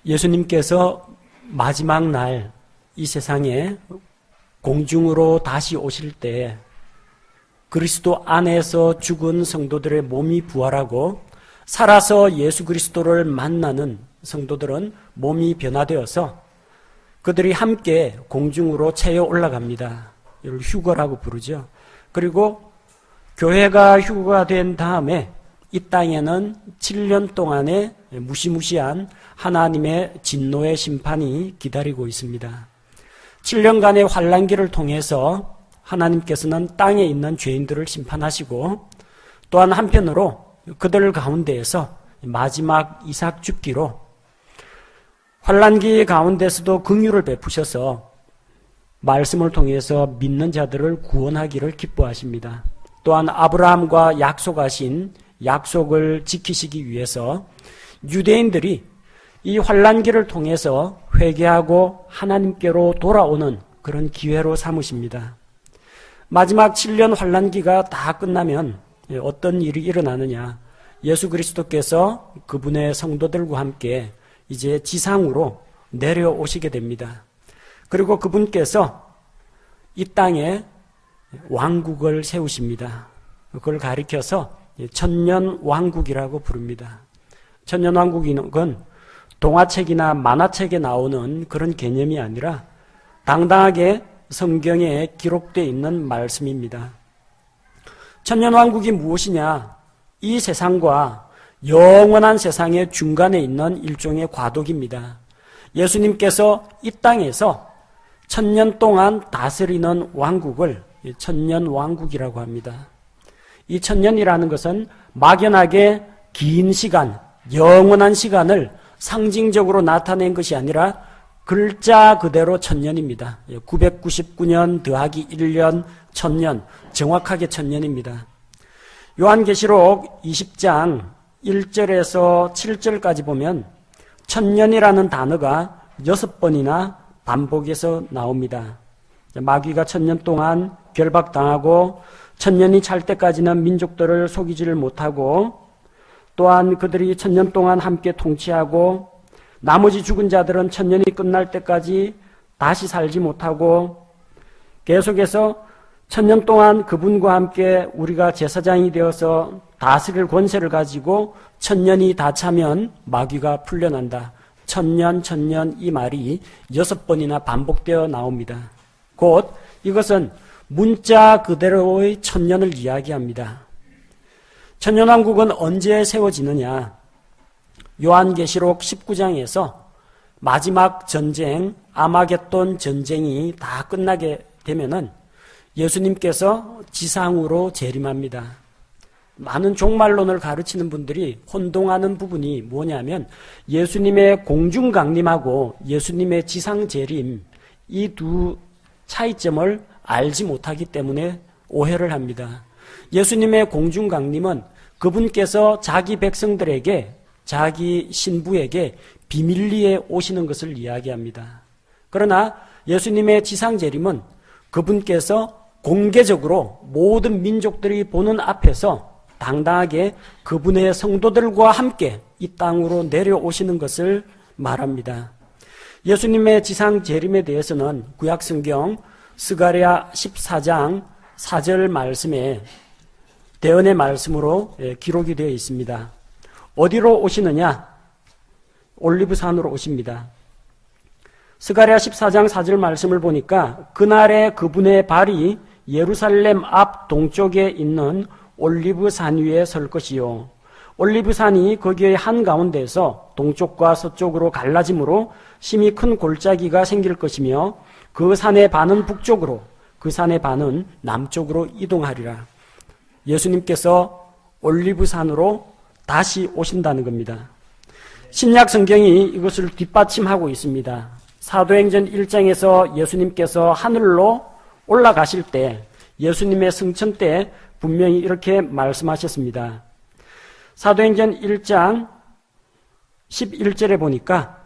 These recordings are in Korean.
예수님께서 마지막 날 이 세상에 공중으로 다시 오실 때 그리스도 안에서 죽은 성도들의 몸이 부활하고 살아서 예수 그리스도를 만나는 성도들은 몸이 변화되어서 그들이 함께 공중으로 채여 올라갑니다. 이걸 휴거라고 부르죠. 그리고 교회가 휴거가 된 다음에 이 땅에는 7년 동안의 무시무시한 하나님의 진노의 심판이 기다리고 있습니다. 7년간의 환란기를 통해서 하나님께서는 땅에 있는 죄인들을 심판하시고 또한 한편으로 그들 가운데에서 마지막 이삭 죽기로 환란기 가운데서도 긍휼을 베푸셔서 말씀을 통해서 믿는 자들을 구원하기를 기뻐하십니다. 또한 아브라함과 약속하신 약속을 지키시기 위해서 유대인들이 이 환란기를 통해서 회개하고 하나님께로 돌아오는 그런 기회로 삼으십니다. 마지막 7년 환란기가 다 끝나면 어떤 일이 일어나느냐? 예수 그리스도께서 그분의 성도들과 함께 이제 지상으로 내려오시게 됩니다. 그리고 그분께서 이 땅에 왕국을 세우십니다. 그걸 가리켜서 천년 왕국이라고 부릅니다. 천년 왕국은 동화책이나 만화책에 나오는 그런 개념이 아니라 당당하게 성경에 기록되어 있는 말씀입니다. 천년왕국이 무엇이냐? 이 세상과 영원한 세상의 중간에 있는 일종의 과도기입니다. 예수님께서 이 땅에서 1000년 동안 다스리는 왕국을 천년왕국이라고 합니다. 이 1000년이라는 것은 막연하게 긴 시간, 영원한 시간을 상징적으로 나타낸 것이 아니라 글자 그대로 1000년입니다. 999년 더하기 1년 1000년, 정확하게 1000년입니다. 요한계시록 20장 1절에서 7절까지 보면 1000년이라는 단어가 6번이나 반복해서 나옵니다. 마귀가 1000년 동안 결박당하고 1000년이 찰 때까지는 민족들을 속이지를 못하고 또한 그들이 1000년 동안 함께 통치하고 나머지 죽은 자들은 1000년이 끝날 때까지 다시 살지 못하고 계속해서 1000년 동안 그분과 함께 우리가 제사장이 되어서 다스릴 권세를 가지고 1000년이 다 차면 마귀가 풀려난다. 1000년 이 말이 6번이나 반복되어 나옵니다. 곧 이것은 문자 그대로의 1000년을 이야기합니다. 천년왕국은 언제 세워지느냐? 요한계시록 19장에서 마지막 전쟁, 아마겟돈 전쟁이 다 끝나게 되면은 예수님께서 지상으로 재림합니다. 많은 종말론을 가르치는 분들이 혼동하는 부분이 뭐냐면 예수님의 공중 강림하고 예수님의 지상 재림 이 두 차이점을 알지 못하기 때문에 오해를 합니다. 예수님의 공중 강림은 그분께서 자기 백성들에게 자기 신부에게 비밀리에 오시는 것을 이야기합니다. 그러나 예수님의 지상 재림은 그분께서 공개적으로 모든 민족들이 보는 앞에서 당당하게 그분의 성도들과 함께 이 땅으로 내려오시는 것을 말합니다. 예수님의 지상 재림에 대해서는 구약성경 스가랴 14장 4절 말씀에 대언의 말씀으로 기록이 되어 있습니다. 어디로 오시느냐? 올리브산으로 오십니다. 스가랴 14장 4절 말씀을 보니까 그날에 그분의 발이 예루살렘 앞 동쪽에 있는 올리브산 위에 설 것이요. 올리브산이 거기의 한가운데에서 동쪽과 서쪽으로 갈라짐으로 심히 큰 골짜기가 생길 것이며 그 산의 반은 북쪽으로 그 산의 반은 남쪽으로 이동하리라. 예수님께서 올리브산으로 다시 오신다는 겁니다. 신약 성경이 이것을 뒷받침하고 있습니다. 사도행전 1장에서 예수님께서 하늘로 올라가실 때 예수님의 승천 때 분명히 이렇게 말씀하셨습니다. 사도행전 1장 11절에 보니까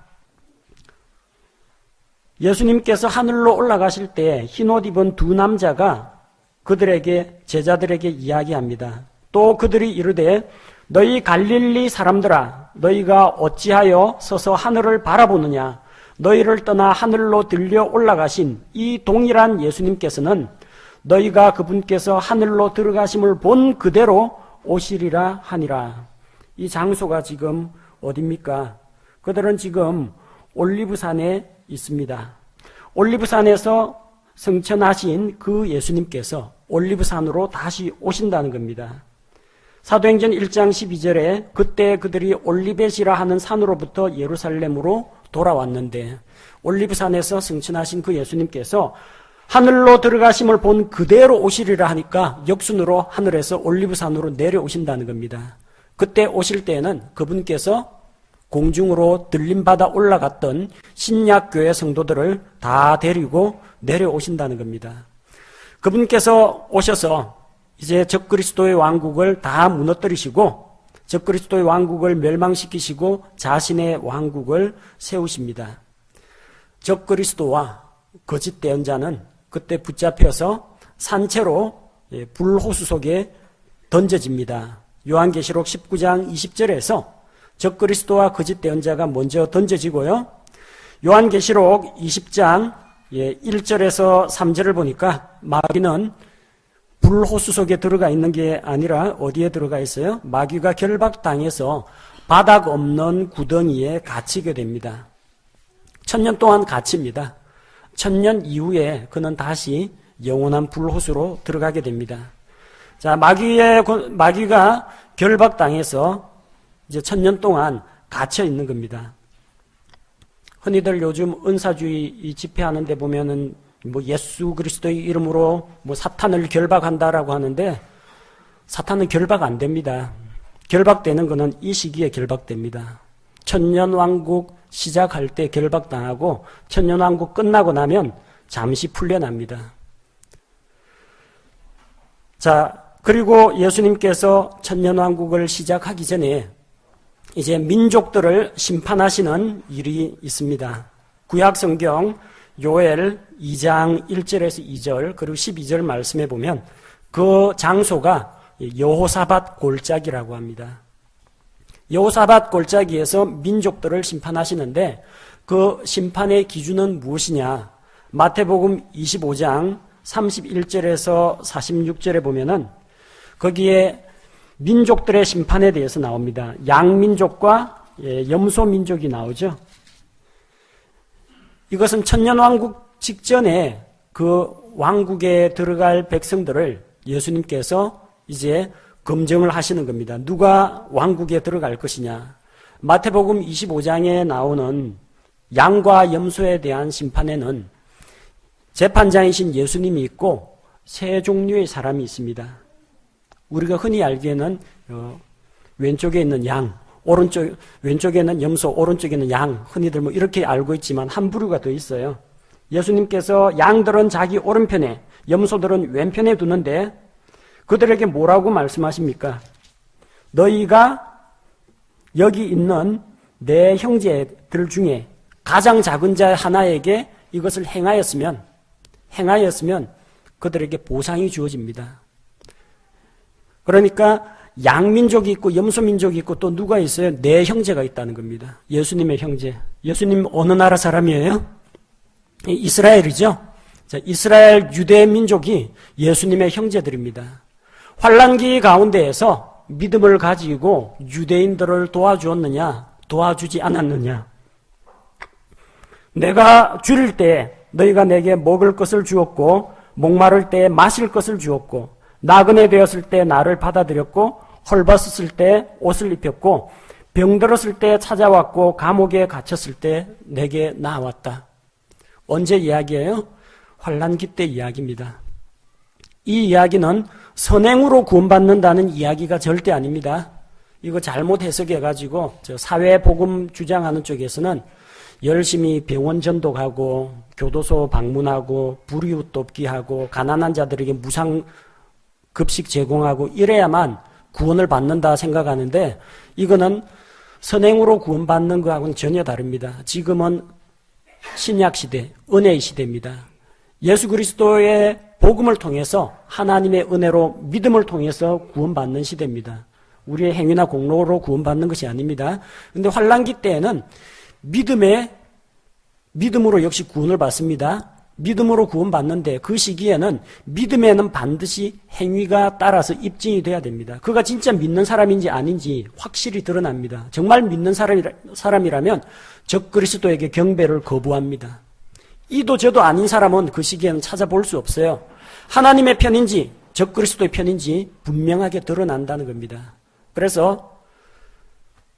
예수님께서 하늘로 올라가실 때 흰옷 입은 두 남자가 그들에게 제자들에게 이야기합니다. 또 그들이 이르되 너희 갈릴리 사람들아, 너희가 어찌하여 서서 하늘을 바라보느냐? 너희를 떠나 하늘로 들려 올라가신 이 동일한 예수님께서는 너희가 그분께서 하늘로 들어가심을 본 그대로 오시리라 하니라. 이 장소가 지금 어디입니까? 그들은 지금 올리브산에 있습니다. 올리브산에서 승천하신 그 예수님께서 올리브산으로 다시 오신다는 겁니다. 사도행전 1장 12절에 그때 그들이 올리벳이라 하는 산으로부터 예루살렘으로 돌아왔는데 올리브산에서 승천하신 그 예수님께서 하늘로 들어가심을 본 그대로 오시리라 하니까 역순으로 하늘에서 올리브산으로 내려오신다는 겁니다. 그때 오실 때에는 그분께서 공중으로 들림받아 올라갔던 신약교회 성도들을 다 데리고 내려오신다는 겁니다. 그분께서 오셔서 이제 적그리스도의 왕국을 다 무너뜨리시고 적그리스도의 왕국을 멸망시키시고 자신의 왕국을 세우십니다. 적그리스도와 거짓 대언자는 그때 붙잡혀서 산채로 불호수 속에 던져집니다. 요한계시록 19장 20절에서 적그리스도와 거짓 대언자가 먼저 던져지고요. 요한계시록 20장 1절에서 3절을 보니까 마귀는 불호수 속에 들어가 있는 게 아니라 어디에 들어가 있어요? 마귀가 결박당해서 바닥 없는 구덩이에 갇히게 됩니다. 1000년 동안 갇힙니다. 1000년 이후에 그는 다시 영원한 불호수로 들어가게 됩니다. 자, 마귀가 결박당해서 이제 1000년 동안 갇혀 있는 겁니다. 흔히들 요즘 은사주의 집회하는 데 보면은 뭐 예수 그리스도의 이름으로 뭐 사탄을 결박한다라고 하는데 사탄은 결박 안 됩니다. 결박되는 것은 이 시기에 결박됩니다. 천년왕국 시작할 때 결박당하고 천년왕국 끝나고 나면 잠시 풀려납니다. 자, 그리고 예수님께서 천년왕국을 시작하기 전에 이제 민족들을 심판하시는 일이 있습니다. 구약성경 요엘 2장 1절에서 2절 그리고 12절 말씀해 보면 그 장소가 여호사밧 골짜기라고 합니다. 여호사밧 골짜기에서 민족들을 심판하시는데 그 심판의 기준은 무엇이냐? 마태복음 25장 31절에서 46절에 보면은 거기에 민족들의 심판에 대해서 나옵니다. 양민족과 염소민족이 나오죠. 이것은 천년왕국 직전에 그 왕국에 들어갈 백성들을 예수님께서 이제 검증을 하시는 겁니다. 누가 왕국에 들어갈 것이냐. 마태복음 25장에 나오는 양과 염소에 대한 심판에는 재판장이신 예수님이 있고 세 종류의 사람이 있습니다. 우리가 흔히 알기에는 왼쪽에 있는 양, 왼쪽에 있는 염소, 오른쪽에 있는 양, 흔히들 뭐 이렇게 알고 있지만 한 부류가 더 있어요. 예수님께서 양들은 자기 오른편에, 염소들은 왼편에 두는데 그들에게 뭐라고 말씀하십니까? 너희가 여기 있는 내 형제들 중에 가장 작은 자 하나에게 이것을 행하였으면 그들에게 보상이 주어집니다. 그러니까 양민족이 있고 염소민족이 있고 또 누가 있어요? 네 형제가 있다는 겁니다. 예수님의 형제. 예수님 어느 나라 사람이에요? 이스라엘이죠. 자, 이스라엘 유대 민족이 예수님의 형제들입니다. 환난기 가운데에서 믿음을 가지고 유대인들을 도와주었느냐? 도와주지 않았느냐? 내가 줄일 때 너희가 내게 먹을 것을 주었고 목마를 때 마실 것을 주었고 나그네 되었을 때 나를 받아들였고 헐벗었을 때 옷을 입혔고 병들었을 때 찾아왔고 감옥에 갇혔을 때 내게 나왔다. 언제 이야기예요? 환난기 때 이야기입니다. 이 이야기는 선행으로 구원받는다는 이야기가 절대 아닙니다. 이거 잘못 해석해가지고 사회복음 주장하는 쪽에서는 열심히 병원 전도하고 교도소 방문하고 불이웃 돕기하고 가난한 자들에게 무상 급식 제공하고 이래야만 구원을 받는다 생각하는데 이거는 선행으로 구원받는 거하고는 전혀 다릅니다. 지금은 신약시대, 은혜의 시대입니다. 예수 그리스도의 복음을 통해서 하나님의 은혜로 믿음을 통해서 구원받는 시대입니다. 우리의 행위나 공로로 구원받는 것이 아닙니다. 그런데 환난기 때에는 믿음으로 역시 구원을 받습니다. 믿음으로 구원받는데 그 시기에는 믿음에는 반드시 행위가 따라서 입증이 돼야 됩니다. 그가 진짜 믿는 사람인지 아닌지 확실히 드러납니다. 정말 믿는 사람이라면 적그리스도에게 경배를 거부합니다. 이도 저도 아닌 사람은 그 시기에는 찾아볼 수 없어요. 하나님의 편인지 적그리스도의 편인지 분명하게 드러난다는 겁니다. 그래서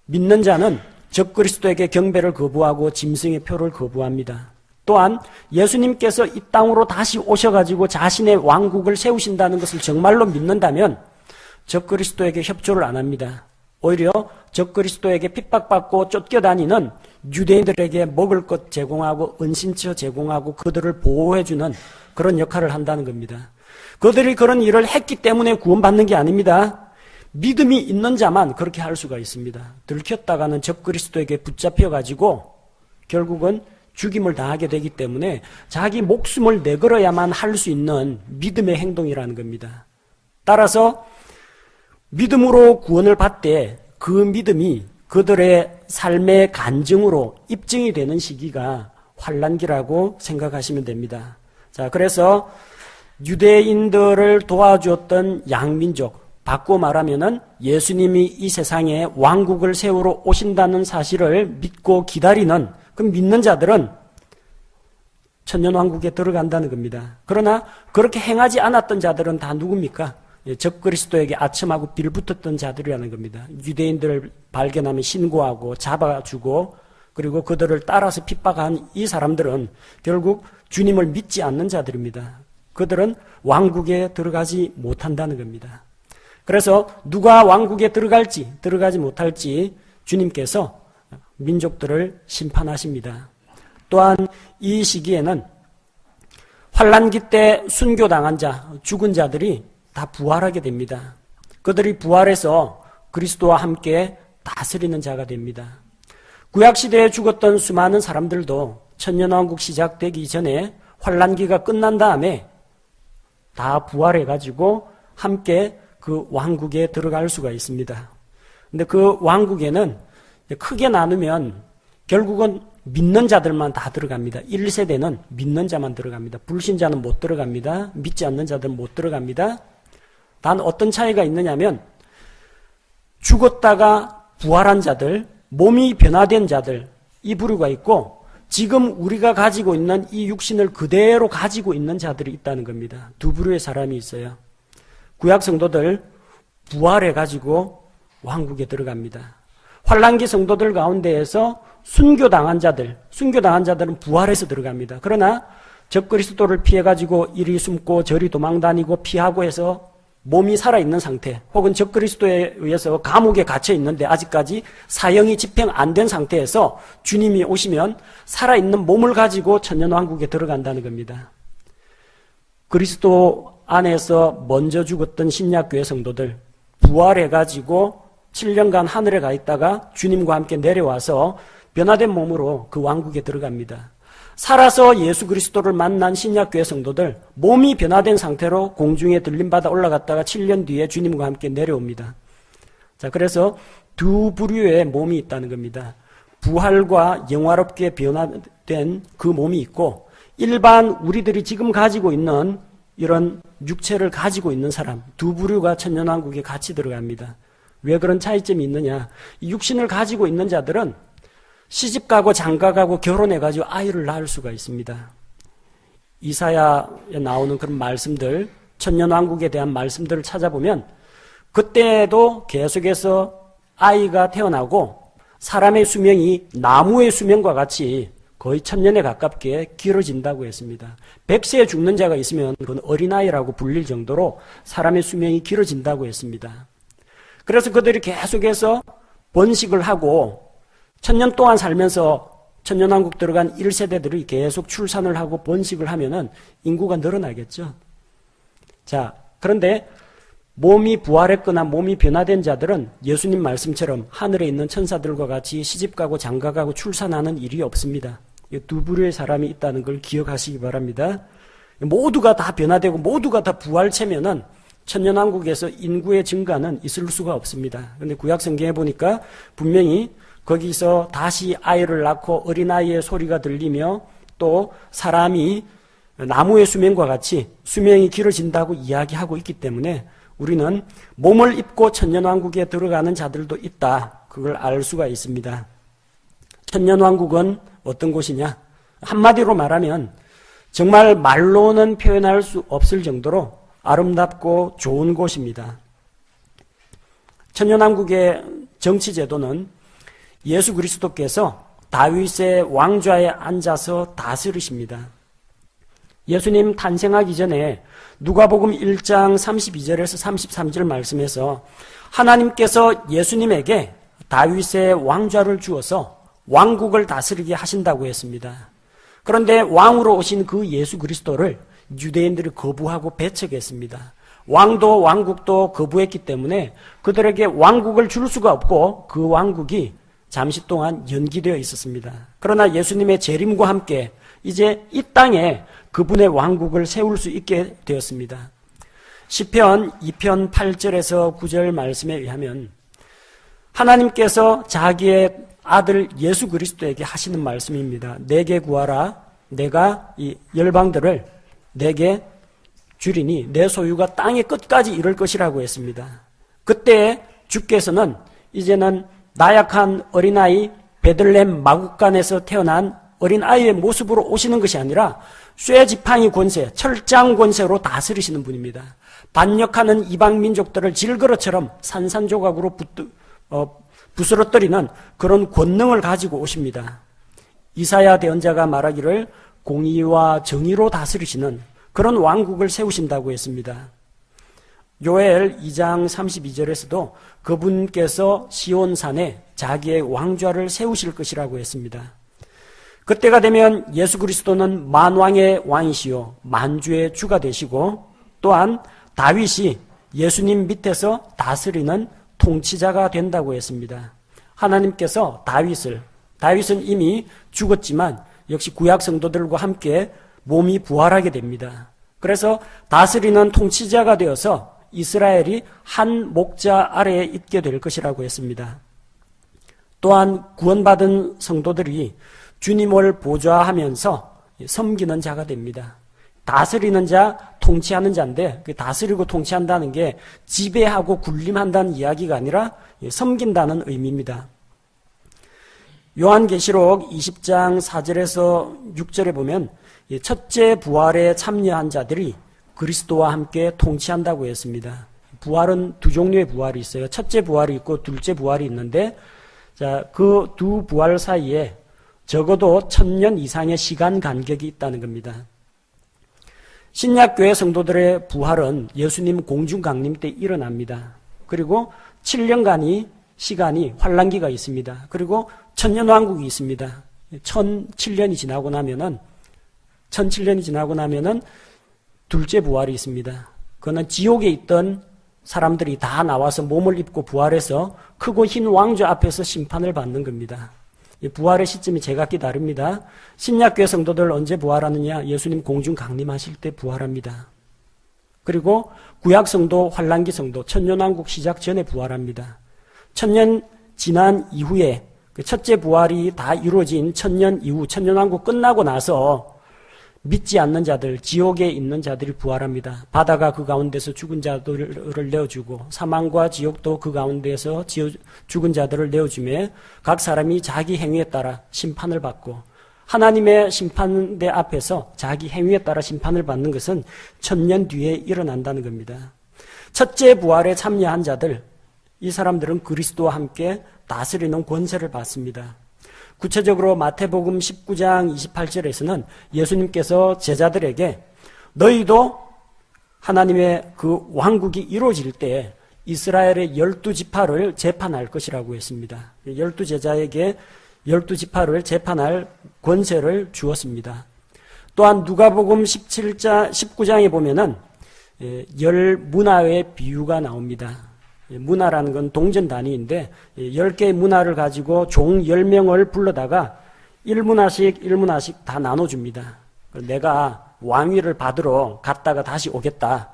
믿는 자는 적그리스도에게 경배를 거부하고 짐승의 표를 거부합니다. 또한 예수님께서 이 땅으로 다시 오셔가지고 자신의 왕국을 세우신다는 것을 정말로 믿는다면 적그리스도에게 협조를 안 합니다. 오히려 적그리스도에게 핍박받고 쫓겨다니는 유대인들에게 먹을 것 제공하고 은신처 제공하고 그들을 보호해주는 그런 역할을 한다는 겁니다. 그들이 그런 일을 했기 때문에 구원받는 게 아닙니다. 믿음이 있는 자만 그렇게 할 수가 있습니다. 들켰다가는 적그리스도에게 붙잡혀가지고 결국은 죽임을 당하게 되기 때문에 자기 목숨을 내걸어야만 할 수 있는 믿음의 행동이라는 겁니다. 따라서 믿음으로 구원을 받되 그 믿음이 그들의 삶의 간증으로 입증이 되는 시기가 환난기라고 생각하시면 됩니다. 자, 그래서 유대인들을 도와주었던 양민족, 바꾸어 말하면은 예수님이 이 세상에 왕국을 세우러 오신다는 사실을 믿고 기다리는 그 믿는 자들은 천년왕국에 들어간다는 겁니다. 그러나 그렇게 행하지 않았던 자들은 다 누굽니까? 적그리스도에게 아첨하고 빌붙었던 자들이라는 겁니다. 유대인들을 발견하면 신고하고 잡아주고 그리고 그들을 따라서 핍박한 이 사람들은 결국 주님을 믿지 않는 자들입니다. 그들은 왕국에 들어가지 못한다는 겁니다. 그래서 누가 왕국에 들어갈지 들어가지 못할지 주님께서 민족들을 심판하십니다. 또한 이 시기에는 환난기 때 순교당한 자, 죽은 자들이 다 부활하게 됩니다. 그들이 부활해서 그리스도와 함께 다스리는 자가 됩니다. 구약시대에 죽었던 수많은 사람들도 천년왕국 시작되기 전에 환난기가 끝난 다음에 다 부활해가지고 함께 그 왕국에 들어갈 수가 있습니다. 근데 그 왕국에는 크게 나누면 결국은 믿는 자들만 다 들어갑니다. 1세대는 믿는 자만 들어갑니다. 불신자는 못 들어갑니다. 믿지 않는 자들은 못 들어갑니다. 단 어떤 차이가 있느냐면 죽었다가 부활한 자들, 몸이 변화된 자들 이 부류가 있고 지금 우리가 가지고 있는 이 육신을 그대로 가지고 있는 자들이 있다는 겁니다. 두 부류의 사람이 있어요. 구약 성도들 부활해가지고 왕국에 들어갑니다. 환난기 성도들 가운데에서 순교당한 자들은 부활해서 들어갑니다. 그러나 적그리스도를 피해가지고 이리 숨고 저리 도망다니고 피하고 해서 몸이 살아있는 상태 혹은 적그리스도에 의해서 감옥에 갇혀 있는데 아직까지 사형이 집행 안 된 상태에서 주님이 오시면 살아있는 몸을 가지고 천년왕국에 들어간다는 겁니다. 그리스도 안에서 먼저 죽었던 신약교회 성도들 부활해가지고 7년간 하늘에 가 있다가 주님과 함께 내려와서 변화된 몸으로 그 왕국에 들어갑니다. 살아서 예수 그리스도를 만난 신약교회 성도들 몸이 변화된 상태로 공중에 들림받아 올라갔다가 7년 뒤에 주님과 함께 내려옵니다. 자, 그래서 두 부류의 몸이 있다는 겁니다. 부활과 영화롭게 변화된 그 몸이 있고 일반 우리들이 지금 가지고 있는 이런 육체를 가지고 있는 사람 두 부류가 천년왕국에 같이 들어갑니다. 왜 그런 차이점이 있느냐? 이 육신을 가지고 있는 자들은 시집가고 장가가고 결혼해가지고 아이를 낳을 수가 있습니다. 이사야에 나오는 그런 말씀들, 천년왕국에 대한 말씀들을 찾아보면 그때도 계속해서 아이가 태어나고 사람의 수명이 나무의 수명과 같이 거의 1000년에 가깝게 길어진다고 했습니다. 100세에 죽는 자가 있으면 그건 어린아이라고 불릴 정도로 사람의 수명이 길어진다고 했습니다. 그래서 그들이 계속해서 번식을 하고 1000년 동안 살면서 천년왕국 들어간 1세대들이 계속 출산을 하고 번식을 하면은 인구가 늘어나겠죠. 자, 그런데 몸이 부활했거나 몸이 변화된 자들은 예수님 말씀처럼 하늘에 있는 천사들과 같이 시집가고 장가가고 출산하는 일이 없습니다. 두 부류의 사람이 있다는 걸 기억하시기 바랍니다. 모두가 다 변화되고 모두가 다 부활체면은 천년왕국에서 인구의 증가는 있을 수가 없습니다. 그런데 구약 성경에 보니까 분명히 거기서 다시 아이를 낳고 어린아이의 소리가 들리며 또 사람이 나무의 수명과 같이 수명이 길어진다고 이야기하고 있기 때문에 우리는 몸을 입고 천년왕국에 들어가는 자들도 있다. 그걸 알 수가 있습니다. 천년왕국은 어떤 곳이냐? 한마디로 말하면 정말 말로는 표현할 수 없을 정도로 아름답고 좋은 곳입니다. 천년왕국의 정치제도는 예수 그리스도께서 다윗의 왕좌에 앉아서 다스리십니다. 예수님 탄생하기 전에 누가복음 1장 32절에서 33절 말씀에서 하나님께서 예수님에게 다윗의 왕좌를 주어서 왕국을 다스리게 하신다고 했습니다. 그런데 왕으로 오신 그 예수 그리스도를 유대인들이 거부하고 배척했습니다. 왕도 왕국도 거부했기 때문에 그들에게 왕국을 줄 수가 없고 그 왕국이 잠시 동안 연기되어 있었습니다. 그러나 예수님의 재림과 함께 이제 이 땅에 그분의 왕국을 세울 수 있게 되었습니다. 시편 2편 8절에서 9절 말씀에 의하면 하나님께서 자기의 아들 예수 그리스도에게 하시는 말씀입니다. 내게 구하라. 내가 이 열방들을 내게 주리니 내 소유가 땅의 끝까지 이를 것이라고 했습니다. 그때 주께서는 이제는 나약한 어린아이 베들레헴 마국간에서 태어난 어린아이의 모습으로 오시는 것이 아니라 쇠지팡이 권세, 철장 권세로 다스리시는 분입니다. 반역하는 이방 민족들을 질그릇처럼 산산조각으로 부스러뜨리는 그런 권능을 가지고 오십니다. 이사야 대언자가 말하기를 공의와 정의로 다스리시는 그런 왕국을 세우신다고 했습니다. 요엘 2장 32절에서도 그분께서 시온산에 자기의 왕좌를 세우실 것이라고 했습니다. 그때가 되면 예수 그리스도는 만왕의 왕이시요 만주의 주가 되시고 또한 다윗이 예수님 밑에서 다스리는 통치자가 된다고 했습니다. 하나님께서 다윗은 이미 죽었지만 역시 구약 성도들과 함께 몸이 부활하게 됩니다. 그래서 다스리는 통치자가 되어서 이스라엘이 한 목자 아래에 있게 될 것이라고 했습니다. 또한 구원받은 성도들이 주님을 보좌하면서 섬기는 자가 됩니다. 다스리는 자, 통치하는 자인데 그 다스리고 통치한다는 게 지배하고 군림한다는 이야기가 아니라 섬긴다는 의미입니다. 요한계시록 20장 4절에서 6절에 보면 첫째 부활에 참여한 자들이 그리스도와 함께 통치한다고 했습니다. 부활은 두 종류의 부활이 있어요. 첫째 부활이 있고 둘째 부활이 있는데 그 두 부활 사이에 적어도 1000년 이상의 시간 간격이 있다는 겁니다. 신약교회 성도들의 부활은 예수님 공중 강림 때 일어납니다. 그리고 7년간의 시간이 환란기가 있습니다. 그리고 천년왕국이 있습니다. 1007년이 지나고 나면은 둘째 부활이 있습니다. 그거는 지옥에 있던 사람들이 다 나와서 몸을 입고 부활해서 크고 흰 왕좌 앞에서 심판을 받는 겁니다. 부활의 시점이 제각기 다릅니다. 신약교회 성도들 언제 부활하느냐? 예수님 공중 강림하실 때 부활합니다. 그리고 구약 성도, 환란기 성도, 천년왕국 시작 전에 부활합니다. 1000년 지난 이후에 그 첫째 부활이 다 이루어진 1000년 이후, 천년왕국 끝나고 나서 믿지 않는 자들, 지옥에 있는 자들이 부활합니다. 바다가 그 가운데서 죽은 자들을 내어주고 사망과 지옥도 그 가운데서 죽은 자들을 내어주며 각 사람이 자기 행위에 따라 심판을 받고 하나님의 심판대 앞에서 자기 행위에 따라 심판을 받는 것은 1000년 뒤에 일어난다는 겁니다. 첫째 부활에 참여한 자들, 이 사람들은 그리스도와 함께 다스리는 권세를 받습니다. 구체적으로 마태복음 19장 28절에서는 예수님께서 제자들에게 너희도 하나님의 그 왕국이 이루어질 때 이스라엘의 12지파를 재판할 것이라고 했습니다. 12제자에게 12지파를 재판할 권세를 주었습니다. 또한 누가복음 19장에 보면은 열 문화의 비유가 나옵니다. 문화라는 건 동전 단위인데 10개의 문화를 가지고 종 10명을 불러다가 1문화씩 다 나눠줍니다. 내가 왕위를 받으러 갔다가 다시 오겠다.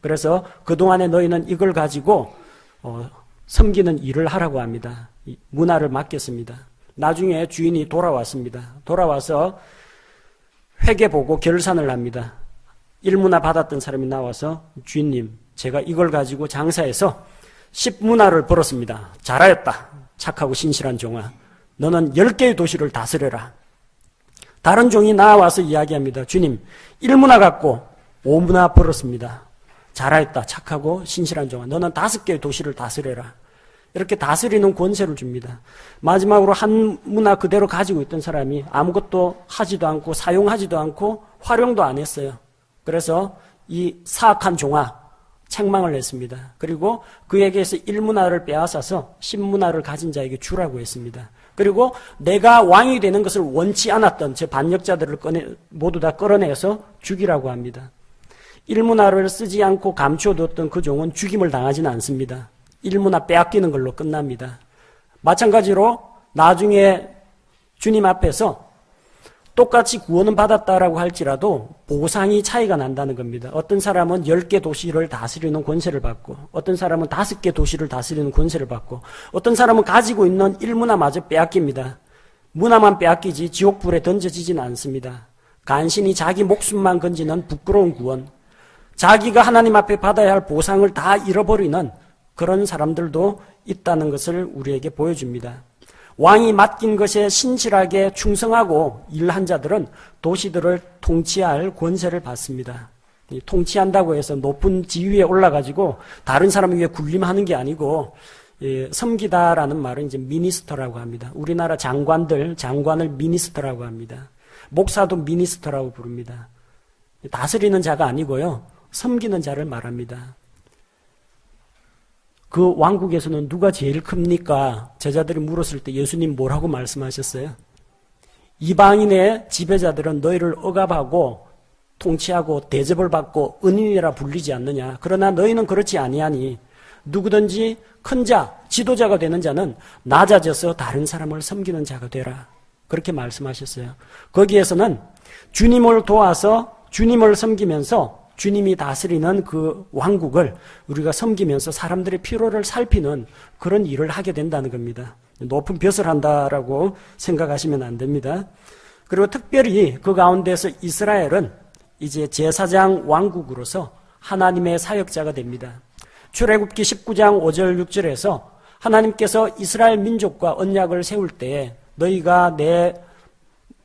그래서 그동안에 너희는 이걸 가지고 섬기는 일을 하라고 합니다. 문화를 맡겼습니다. 나중에 주인이 돌아왔습니다. 돌아와서 회계 보고 결산을 합니다. 일문화 받았던 사람이 나와서 주인님, 제가 이걸 가지고 장사해서 10문화를 벌었습니다. 잘하였다. 착하고 신실한 종아. 너는 10개의 도시를 다스려라. 다른 종이 나와서 이야기합니다. 주님, 1문화 갖고 5문화 벌었습니다. 잘하였다. 착하고 신실한 종아. 너는 5개의 도시를 다스려라. 이렇게 다스리는 권세를 줍니다. 마지막으로 한 문화 그대로 가지고 있던 사람이 아무것도 하지도 않고 사용하지도 않고 활용도 안 했어요. 그래서 이 사악한 종아 책망을 했습니다. 그리고 그에게서 1문화를 빼앗아서 10문화를 가진 자에게 주라고 했습니다. 그리고 내가 왕이 되는 것을 원치 않았던 제 반역자들을 모두 다 끌어내서 죽이라고 합니다. 1문화를 쓰지 않고 감춰뒀던 그 종은 죽임을 당하지는 않습니다. 1문화 빼앗기는 걸로 끝납니다. 마찬가지로 나중에 주님 앞에서 똑같이 구원은 받았다라고 할지라도 보상이 차이가 난다는 겁니다. 어떤 사람은 10개 도시를 다스리는 권세를 받고, 어떤 사람은 5개 도시를 다스리는 권세를 받고, 어떤 사람은 가지고 있는 1문화마저 빼앗깁니다. 문화만 빼앗기지 지옥불에 던져지지는 않습니다. 간신히 자기 목숨만 건지는 부끄러운 구원, 자기가 하나님 앞에 받아야 할 보상을 다 잃어버리는 그런 사람들도 있다는 것을 우리에게 보여줍니다. 왕이 맡긴 것에 신실하게 충성하고 일한 자들은 도시들을 통치할 권세를 받습니다. 통치한다고 해서 높은 지위에 올라가지고 다른 사람 위에 군림하는 게 아니고, 섬기다라는 말은 이제 미니스터라고 합니다. 우리나라 장관을 미니스터라고 합니다. 목사도 미니스터라고 부릅니다. 다스리는 자가 아니고요, 섬기는 자를 말합니다. 그 왕국에서는 누가 제일 큽니까? 제자들이 물었을 때 예수님 뭐라고 말씀하셨어요? 이방인의 지배자들은 너희를 억압하고 통치하고 대접을 받고 은인이라 불리지 않느냐. 그러나 너희는 그렇지 아니하니 누구든지 큰 자, 지도자가 되는 자는 낮아져서 다른 사람을 섬기는 자가 되라. 그렇게 말씀하셨어요. 거기에서는 주님을 도와서 주님을 섬기면서 주님이 다스리는 그 왕국을 우리가 섬기면서 사람들의 필요를 살피는 그런 일을 하게 된다는 겁니다. 높은 벼슬 한다라고 생각하시면 안 됩니다. 그리고 특별히 그 가운데서 이스라엘은 이제 제사장 왕국으로서 하나님의 사역자가 됩니다. 출애굽기 19장 5절 6절에서 하나님께서 이스라엘 민족과 언약을 세울 때 너희가 내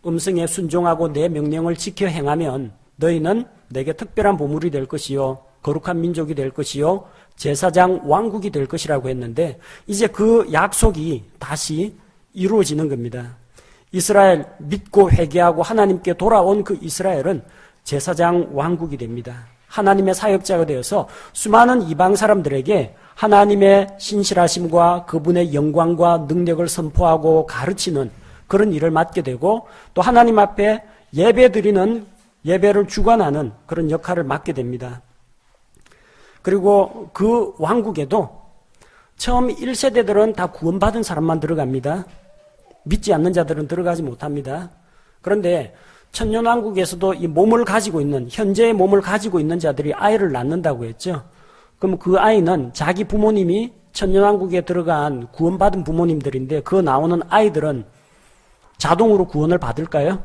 음성에 순종하고 내 명령을 지켜 행하면 너희는 내게 특별한 보물이 될 것이요 거룩한 민족이 될 것이요 제사장 왕국이 될 것이라고 했는데 이제 그 약속이 다시 이루어지는 겁니다. 이스라엘 믿고 회개하고 하나님께 돌아온 그 이스라엘은 제사장 왕국이 됩니다. 하나님의 사역자가 되어서 수많은 이방 사람들에게 하나님의 신실하심과 그분의 영광과 능력을 선포하고 가르치는 그런 일을 맡게 되고 또 하나님 앞에 예배를 주관하는 그런 역할을 맡게 됩니다. 그리고 그 왕국에도 처음 1세대들은 다 구원받은 사람만 들어갑니다. 믿지 않는 자들은 들어가지 못합니다. 그런데 천년왕국에서도 이 몸을 가지고 있는, 현재의 몸을 가지고 있는 자들이 아이를 낳는다고 했죠. 그럼 그 아이는 자기 부모님이 천년왕국에 들어간 구원받은 부모님들인데 그 나오는 아이들은 자동으로 구원을 받을까요?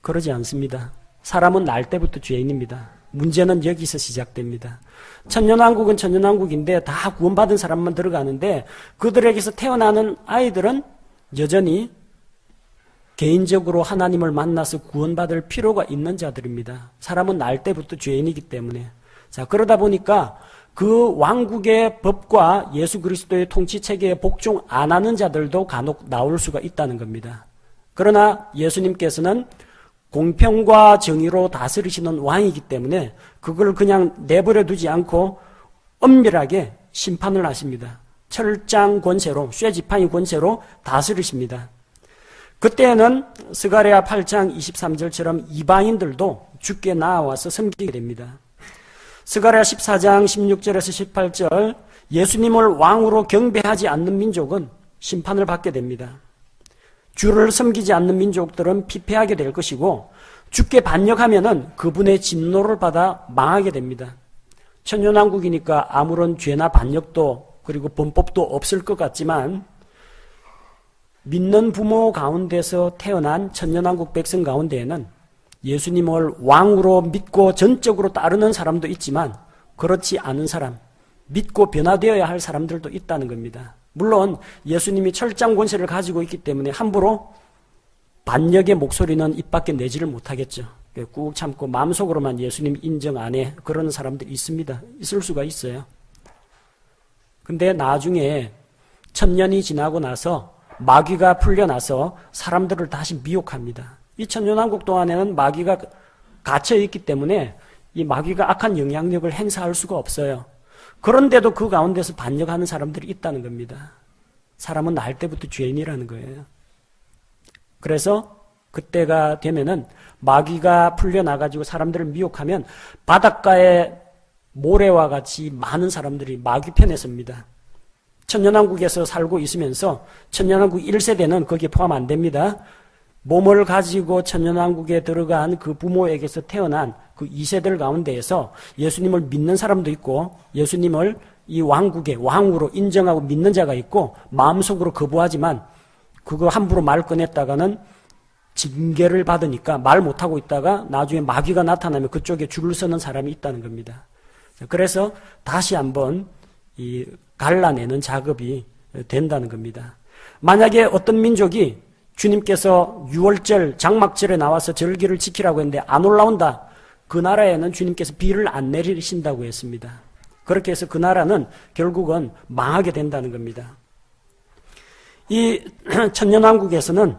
그러지 않습니다. 사람은 날 때부터 죄인입니다. 문제는 여기서 시작됩니다. 천년왕국은 천년왕국인데 다 구원받은 사람만 들어가는데 그들에게서 태어나는 아이들은 여전히 개인적으로 하나님을 만나서 구원받을 필요가 있는 자들입니다. 사람은 날 때부터 죄인이기 때문에. 자, 그러다 보니까 그 왕국의 법과 예수 그리스도의 통치체계에 복종 안 하는 자들도 간혹 나올 수가 있다는 겁니다. 그러나 예수님께서는 공평과 정의로 다스리시는 왕이기 때문에 그걸 그냥 내버려 두지 않고 엄밀하게 심판을 하십니다. 철장 권세로, 쇠지팡이 권세로 다스리십니다. 그때는 스가랴 8장 23절처럼 이방인들도 주께 나와서 섬기게 됩니다. 스가랴 14장 16절에서 18절 예수님을 왕으로 경배하지 않는 민족은 심판을 받게 됩니다. 주를 섬기지 않는 민족들은 피폐하게 될 것이고 주께 반역하면은 그분의 진노를 받아 망하게 됩니다. 천년왕국이니까 아무런 죄나 반역도 그리고 범법도 없을 것 같지만 믿는 부모 가운데서 태어난 천년왕국 백성 가운데에는 예수님을 왕으로 믿고 전적으로 따르는 사람도 있지만 그렇지 않은 사람, 믿고 변화되어야 할 사람들도 있다는 겁니다. 물론 예수님이 철장 권세를 가지고 있기 때문에 함부로 반역의 목소리는 입 밖에 내지를 못하겠죠. 꾹 참고 마음속으로만 예수님 인정 안 해. 그런 사람들이 있습니다. 있을 수가 있어요. 근데 나중에 1000년이 지나고 나서 마귀가 풀려나서 사람들을 다시 미혹합니다. 이 천년왕국 동안에는 마귀가 갇혀있기 때문에 이 마귀가 악한 영향력을 행사할 수가 없어요. 그런데도 그 가운데서 반역하는 사람들이 있다는 겁니다. 사람은 날 때부터 죄인이라는 거예요. 그래서 그때가 되면은 마귀가 풀려나가지고 사람들을 미혹하면 바닷가에 모래와 같이 많은 사람들이 마귀 편에 섭니다. 천년왕국에서 살고 있으면서 천년왕국 1세대는 거기에 포함 안 됩니다. 몸을 가지고 천년왕국에 들어간 그 부모에게서 태어난 그 2세들 가운데에서 예수님을 믿는 사람도 있고 예수님을 이 왕국의 왕으로 인정하고 믿는 자가 있고 마음속으로 거부하지만 그거 함부로 말 꺼냈다가는 징계를 받으니까 말 못하고 있다가 나중에 마귀가 나타나면 그쪽에 줄을 서는 사람이 있다는 겁니다. 그래서 다시 한번 이 갈라내는 작업이 된다는 겁니다. 만약에 어떤 민족이 주님께서 6월절 장막절에 나와서 절기를 지키라고 했는데 안 올라온다. 그 나라에는 주님께서 비를 안 내리신다고 했습니다. 그렇게 해서 그 나라는 결국은 망하게 된다는 겁니다. 이 천년왕국에서는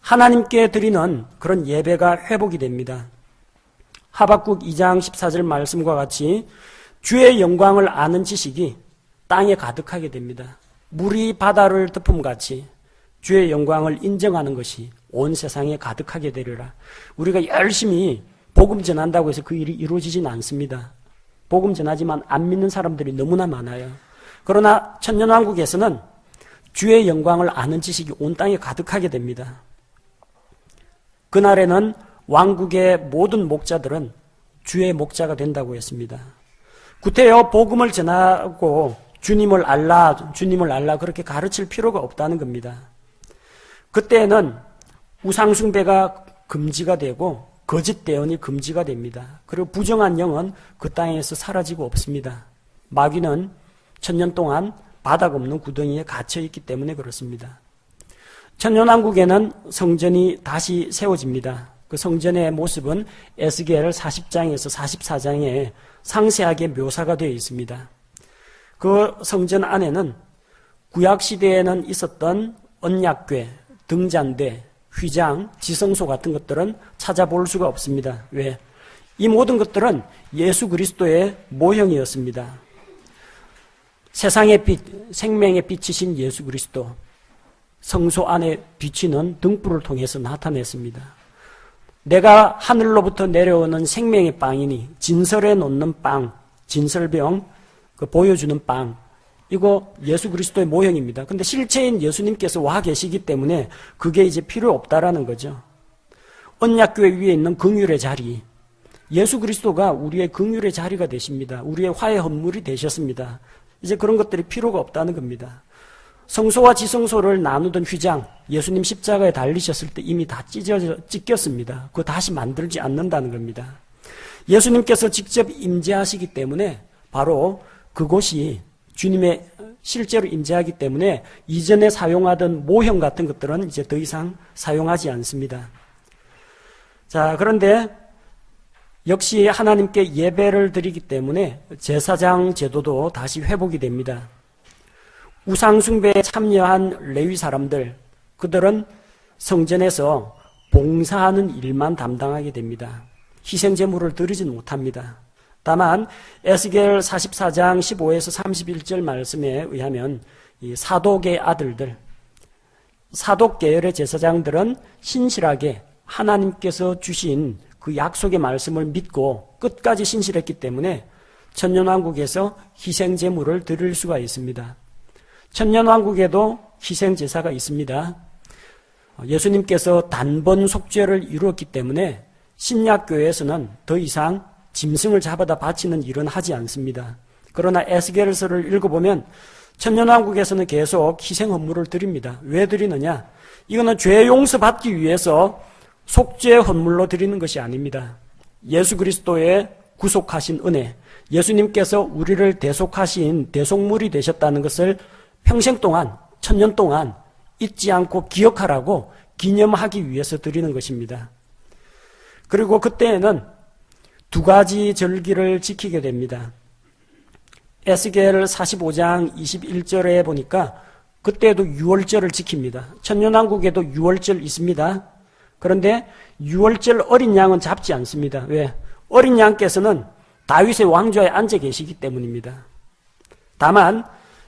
하나님께 드리는 그런 예배가 회복이 됩니다. 하박국 2장 14절 말씀과 같이 주의 영광을 아는 지식이 땅에 가득하게 됩니다. 물이 바다를 덮음같이 주의 영광을 인정하는 것이 온 세상에 가득하게 되리라. 우리가 열심히 복음 전한다고 해서 그 일이 이루어지지는 않습니다. 복음 전하지만 안 믿는 사람들이 너무나 많아요. 그러나 천년왕국에서는 주의 영광을 아는 지식이 온 땅에 가득하게 됩니다. 그날에는 왕국의 모든 목자들은 주의 목자가 된다고 했습니다. 구태여 복음을 전하고 주님을 알라 그렇게 가르칠 필요가 없다는 겁니다. 그때는 우상숭배가 금지가 되고 거짓 대언이 금지가 됩니다. 그리고 부정한 영은 그 땅에서 사라지고 없습니다. 마귀는 1000년 동안 바닥 없는 구덩이에 갇혀있기 때문에 그렇습니다. 천년왕국에는 성전이 다시 세워집니다. 그 성전의 모습은 에스겔 40장에서 44장에 상세하게 묘사가 되어 있습니다. 그 성전 안에는 구약시대에는 있었던 언약궤, 등잔대, 휘장, 지성소 같은 것들은 찾아볼 수가 없습니다. 왜? 이 모든 것들은 예수 그리스도의 모형이었습니다. 세상의 빛, 생명의 빛이신 예수 그리스도, 성소 안에 비치는 등불을 통해서 나타냈습니다. 내가 하늘로부터 내려오는 생명의 빵이니 진설에 놓는 빵, 진설병, 그 보여주는 빵, 이거 예수 그리스도의 모형입니다. 근데 실체인 예수님께서 와 계시기 때문에 그게 이제 필요 없다라는 거죠. 언약궤 위에 있는 긍휼의 자리, 예수 그리스도가 우리의 긍휼의 자리가 되십니다. 우리의 화해 헌물이 되셨습니다. 이제 그런 것들이 필요가 없다는 겁니다. 성소와 지성소를 나누던 휘장, 예수님 십자가에 달리셨을 때 이미 다 찢겼습니다. 그거 다시 만들지 않는다는 겁니다. 예수님께서 직접 임재하시기 때문에 바로 그곳이 주님의 실제로 임재하기 때문에 이전에 사용하던 모형 같은 것들은 이제 더 이상 사용하지 않습니다. 자, 그런데 역시 하나님께 예배를 드리기 때문에 제사장 제도도 다시 회복이 됩니다. 우상숭배에 참여한 레위 사람들, 그들은 성전에서 봉사하는 일만 담당하게 됩니다. 희생제물을 드리지 못합니다. 다만 에스겔 44장 15에서 31절 말씀에 의하면 이 사독의 아들들, 사독 계열의 제사장들은 신실하게 하나님께서 주신 그 약속의 말씀을 믿고 끝까지 신실했기 때문에 천년왕국에서 희생제물을 드릴 수가 있습니다. 천년왕국에도 희생제사가 있습니다. 예수님께서 단번 속죄를 이루었기 때문에 신약교회에서는 더 이상 짐승을 잡아다 바치는 일은 하지 않습니다. 그러나 에스겔서를 읽어보면 천년왕국에서는 계속 희생 헌물을 드립니다. 왜 드리느냐? 이거는 죄 용서받기 위해서 속죄 헌물로 드리는 것이 아닙니다. 예수 그리스도의 구속하신 은혜, 예수님께서 우리를 대속하신 대속물이 되셨다는 것을 평생 동안, 천년 동안 잊지 않고 기억하라고 기념하기 위해서 드리는 것입니다. 그리고 그때에는 두 가지 절기를 지키게 됩니다. 에스겔 45장 21절에 보니까 그때도 유월절을 지킵니다. 천년왕국에도 유월절 있습니다. 그런데 유월절 어린 양은 잡지 않습니다. 왜? 어린 양께서는 다윗의 왕좌에 앉아 계시기 때문입니다. 다만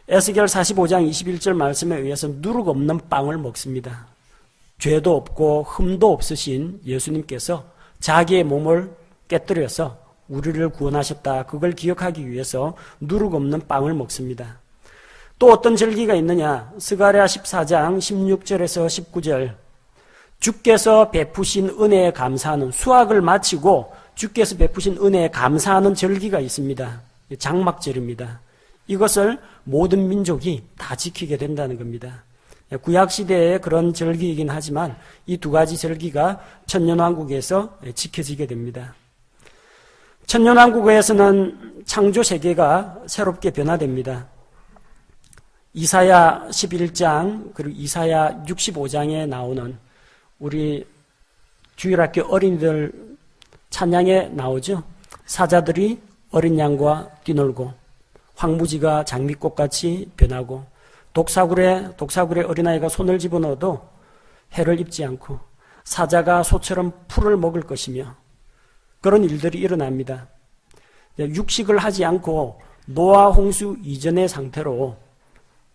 에스겔 45장 21절 말씀에 의해서 누룩 없는 빵을 먹습니다. 죄도 없고 흠도 없으신 예수님께서 자기의 몸을 깨뜨려서 우리를 구원하셨다. 그걸 기억하기 위해서 누룩 없는 빵을 먹습니다. 또 어떤 절기가 있느냐? 스가랴 14장 16절에서 19절. 주께서 베푸신 은혜에 감사하는, 수학을 마치고 주께서 베푸신 은혜에 감사하는 절기가 있습니다. 장막절입니다. 이것을 모든 민족이 다 지키게 된다는 겁니다. 구약시대의 그런 절기이긴 하지만 이 두 가지 절기가 천년왕국에서 지켜지게 됩니다. 천년왕국에서는 창조세계가 새롭게 변화됩니다. 이사야 11장 그리고 이사야 65장에 나오는 우리 주일학교 어린이들 찬양에 나오죠. 사자들이 어린 양과 뛰놀고 황무지가 장미꽃같이 변하고 독사굴에 어린아이가 손을 집어넣어도 해를 입지 않고 사자가 소처럼 풀을 먹을 것이며 그런 일들이 일어납니다. 육식을 하지 않고 노아 홍수 이전의 상태로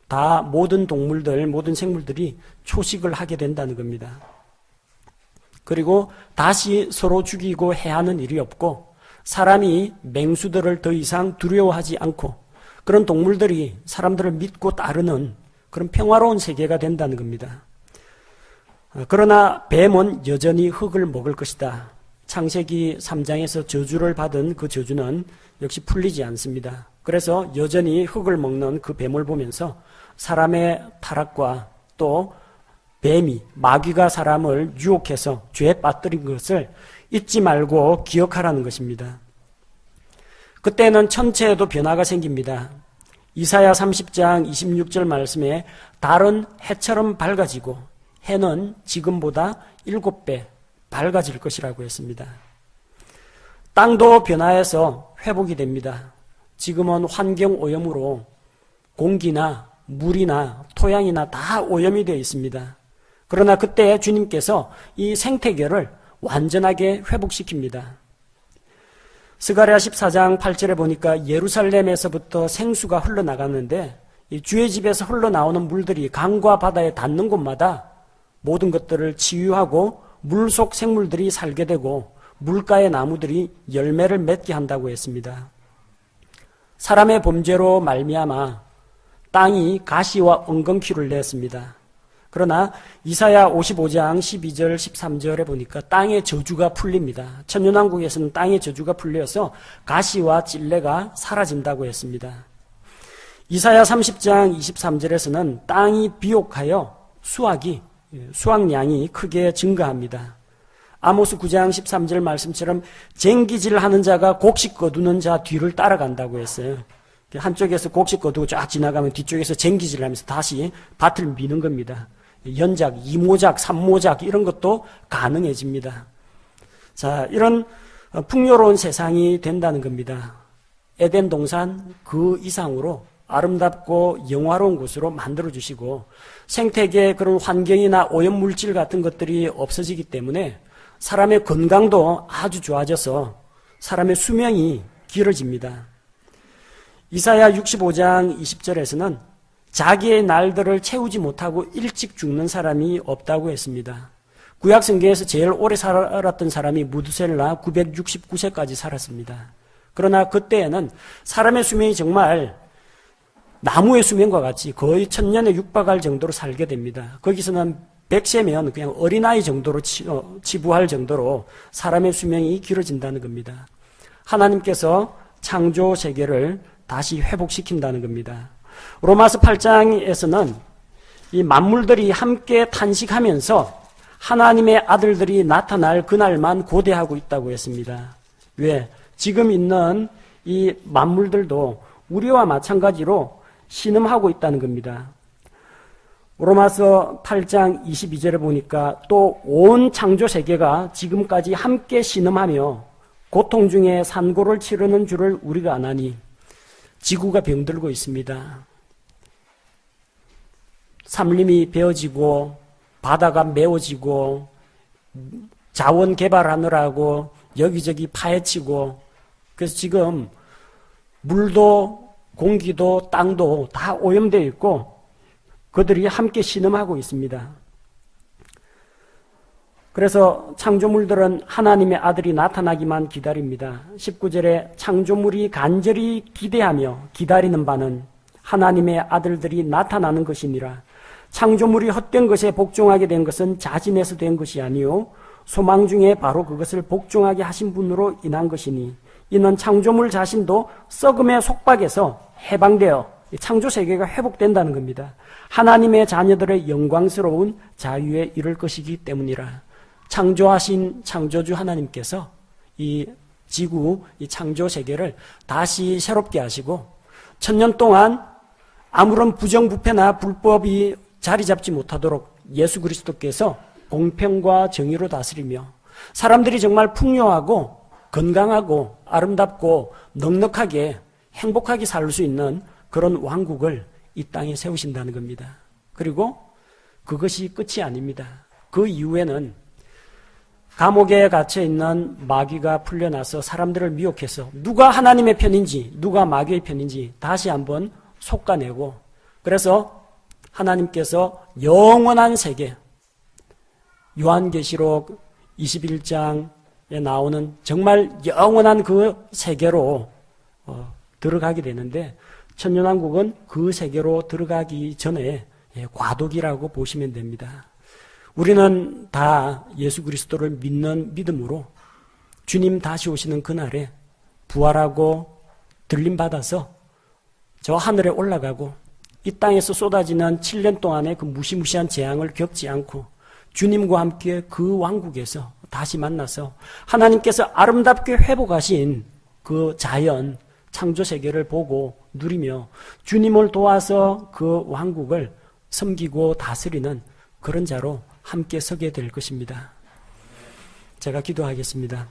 다 모든 동물들, 모든 생물들이 초식을 하게 된다는 겁니다. 그리고 다시 서로 죽이고 해하는 일이 없고 사람이 맹수들을 더 이상 두려워하지 않고 그런 동물들이 사람들을 믿고 따르는 그런 평화로운 세계가 된다는 겁니다. 그러나 뱀은 여전히 흙을 먹을 것이다. 창세기 3장에서 저주를 받은 그 저주는 역시 풀리지 않습니다. 그래서 여전히 흙을 먹는 그 뱀을 보면서 사람의 타락과 또 뱀이, 마귀가 사람을 유혹해서 죄에 빠뜨린 것을 잊지 말고 기억하라는 것입니다. 그때는 천체에도 변화가 생깁니다. 이사야 30장 26절 말씀에 달은 해처럼 밝아지고 해는 지금보다 7배 밝아질 것이라고 했습니다. 땅도 변화해서 회복이 됩니다. 지금은 환경오염으로 공기나 물이나 토양이나 다 오염이 되어 있습니다. 그러나 그때 주님께서 이 생태계를 완전하게 회복시킵니다. 스가랴 14장 8절에 보니까 예루살렘에서부터 생수가 흘러나갔는데 이 주의 집에서 흘러나오는 물들이 강과 바다에 닿는 곳마다 모든 것들을 치유하고 물속 생물들이 살게 되고 물가의 나무들이 열매를 맺게 한다고 했습니다. 사람의 범죄로 말미암아 땅이 가시와 엉겅퀴를 냈습니다. 그러나 이사야 55장 12절 13절에 보니까 땅의 저주가 풀립니다. 천년왕국에서는 땅의 저주가 풀려서 가시와 찔레가 사라진다고 했습니다. 이사야 30장 23절에서는 땅이 비옥하여 수확량이 크게 증가합니다. 아모스 9장 13절 말씀처럼 쟁기질하는 자가 곡식 거두는 자 뒤를 따라간다고 했어요. 한쪽에서 곡식 거두고 쫙 지나가면 뒤쪽에서 쟁기질하면서 다시 밭을 미는 겁니다. 연작, 2모작, 3모작 이런 것도 가능해집니다. 자, 이런 풍요로운 세상이 된다는 겁니다. 에덴 동산 그 이상으로 아름답고 영화로운 곳으로 만들어주시고 생태계의 그런 환경이나 오염물질 같은 것들이 없어지기 때문에 사람의 건강도 아주 좋아져서 사람의 수명이 길어집니다. 이사야 65장 20절에서는 자기의 날들을 채우지 못하고 일찍 죽는 사람이 없다고 했습니다. 구약성경에서 제일 오래 살았던 사람이 무드셀라 969세까지 살았습니다. 그러나 그때에는 사람의 수명이 정말 나무의 수명과 같이 거의 1000년에 육박할 정도로 살게 됩니다. 거기서는 100세면 그냥 어린아이 정도로 치부할 정도로 사람의 수명이 길어진다는 겁니다. 하나님께서 창조 세계를 다시 회복시킨다는 겁니다. 로마서 8장에서는 이 만물들이 함께 탄식하면서 하나님의 아들들이 나타날 그날만 고대하고 있다고 했습니다. 왜? 지금 있는 이 만물들도 우리와 마찬가지로 신음하고 있다는 겁니다. 로마서 8장 22절에 보니까 또 온 창조 세계가 지금까지 함께 신음하며 고통 중에 산고를 치르는 줄을 우리가 아나니 지구가 병들고 있습니다. 산림이 베어지고 바다가 메워지고 자원 개발하느라고 여기저기 파헤치고 그래서 지금 물도 공기도 땅도 다 오염되어 있고 그들이 함께 신음하고 있습니다. 그래서 창조물들은 하나님의 아들이 나타나기만 기다립니다. 19절에 창조물이 간절히 기대하며 기다리는 바는 하나님의 아들들이 나타나는 것이니라. 창조물이 헛된 것에 복종하게 된 것은 자진해서 된 것이 아니요 소망 중에 바로 그것을 복종하게 하신 분으로 인한 것이니 이는 창조물 자신도 썩음의 속박에서 해방되어 창조 세계가 회복된다는 겁니다. 하나님의 자녀들의 영광스러운 자유에 이를 것이기 때문이라. 창조하신 창조주 하나님께서 이 지구, 이 창조 세계를 다시 새롭게 하시고 1000년 동안 아무런 부정부패나 불법이 자리 잡지 못하도록 예수 그리스도께서 공평과 정의로 다스리며 사람들이 정말 풍요하고 건강하고 아름답고 넉넉하게 행복하게 살 수 있는 그런 왕국을 이 땅에 세우신다는 겁니다. 그리고 그것이 끝이 아닙니다. 그 이후에는 감옥에 갇혀있는 마귀가 풀려나서 사람들을 미혹해서 누가 하나님의 편인지 누가 마귀의 편인지 다시 한번 솎아내고 그래서 하나님께서 영원한 세계 요한계시록 21장에 나오는 정말 영원한 그 세계로 들어가게 되는데 천년왕국은 그 세계로 들어가기 전에 과도기라고 보시면 됩니다. 우리는 다 예수 그리스도를 믿는 믿음으로 주님 다시 오시는 그날에 부활하고 들림받아서 저 하늘에 올라가고 이 땅에서 쏟아지는 7년 동안의 그 무시무시한 재앙을 겪지 않고 주님과 함께 그 왕국에서 다시 만나서 하나님께서 아름답게 회복하신 그 자연, 창조 세계를 보고 누리며 주님을 도와서 그 왕국을 섬기고 다스리는 그런 자로 함께 서게 될 것입니다. 제가 기도하겠습니다.